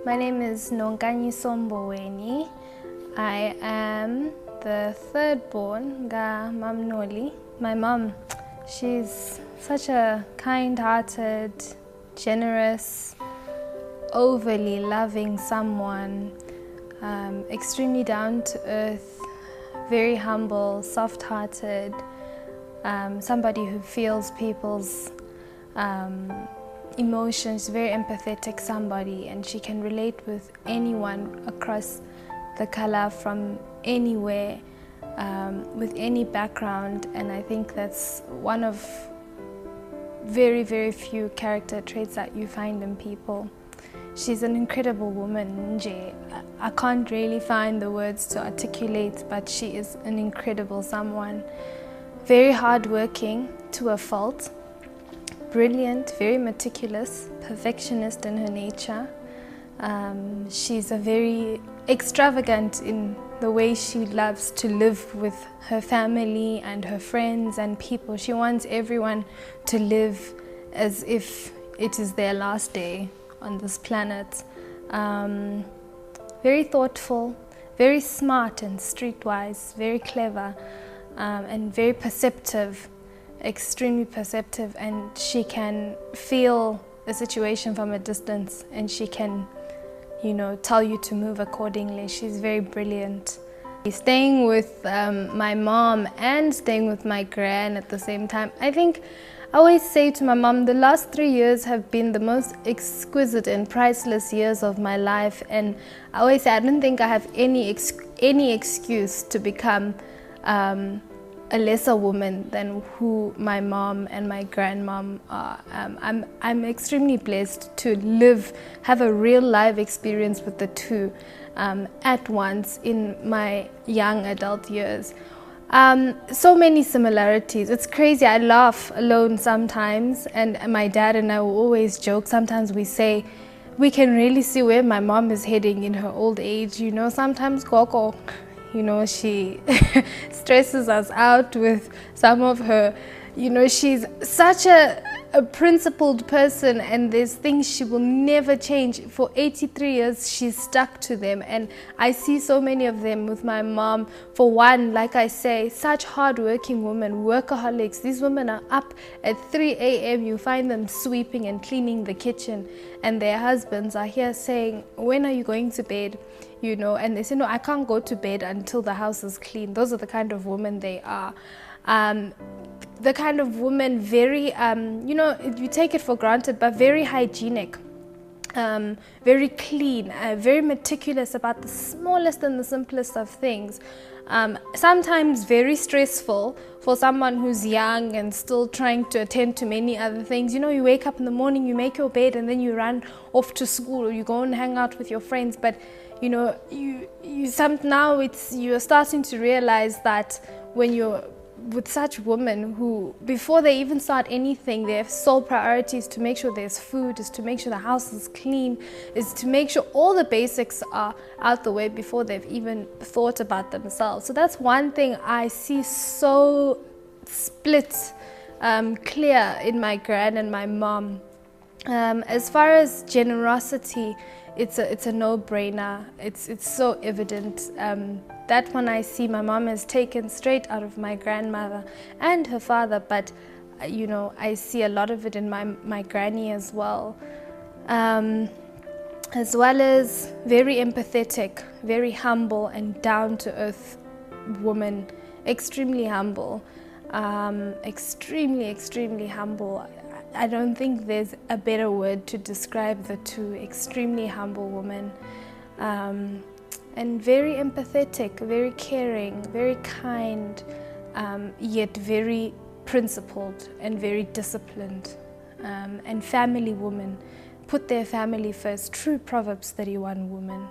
My name is Mboweni. I am the third born ga Mam Noli. My mom, she's such a kind-hearted, generous, overly loving someone, extremely down-to-earth, very humble, soft-hearted, somebody who feels people's emotions, very empathetic somebody, and she can relate with anyone across the color from anywhere, with any background, and I think that's one of very, very few character traits that you find in people. She's an incredible woman, Nje. I can't really find the words to articulate, but she is an incredible someone. Very hardworking to a fault, brilliant, very meticulous, perfectionist in her nature. She's a very extravagant in the way she loves to live with her family and her friends and people. She wants everyone to live as if it is their last day on this planet. Very thoughtful, very smart and streetwise, very clever, and very perceptive, extremely perceptive, and she can feel a situation from a distance and she can, you know, tell you to move accordingly. She's very brilliant. Staying with my mom and staying with my gran at the same time, I think I always say to my mom, the last 3 years have been the most exquisite and priceless years of my life, and I always say I don't think I have any excuse to become a lesser woman than who my mom and my grandmom are. I'm extremely blessed to have a real life experience with the two at once in my young adult years. So many similarities. It's crazy. I laugh alone sometimes, and my dad and I will always joke. Sometimes we say we can really see where my mom is heading in her old age. You know, sometimes Gogo, you know, she stresses us out with some of her, you know, she's such a principled person, and there's things she will never change. For 83 years, she's stuck to them, and I see so many of them with my mom. For one, like I say, such hard-working women, workaholics. These women are up at 3 a.m. You find them sweeping and cleaning the kitchen, and their husbands are here saying, when are you going to bed? You know, and they say, no, I can't go to bed until the house is clean. Those are the kind of women they are. The kind of woman, very, you know, you take it for granted, but very hygienic, very clean, very meticulous about the smallest and the simplest of things. Sometimes very stressful for someone who's young and still trying to attend to many other things. You know, you wake up in the morning, you make your bed, and then you run off to school, or you go and hang out with your friends. But you know, now you're starting to realize that when you're with such women who, before they even start anything, their sole priority is to make sure there's food, is to make sure the house is clean, is to make sure all the basics are out the way before they've even thought about themselves. So that's one thing I see so split, clear in my gran and my mom. As far as generosity, it's a no-brainer. It's so evident. That one I see my mom has taken straight out of my grandmother and her father, but you know, I see a lot of it in my granny as well. As well as very empathetic, very humble and down-to-earth woman, extremely humble, extremely humble. I don't think there's a better word to describe the two. Extremely humble woman, and very empathetic, very caring, very kind, yet very principled and very disciplined, and family woman. Put their family first. True Proverbs 31 woman.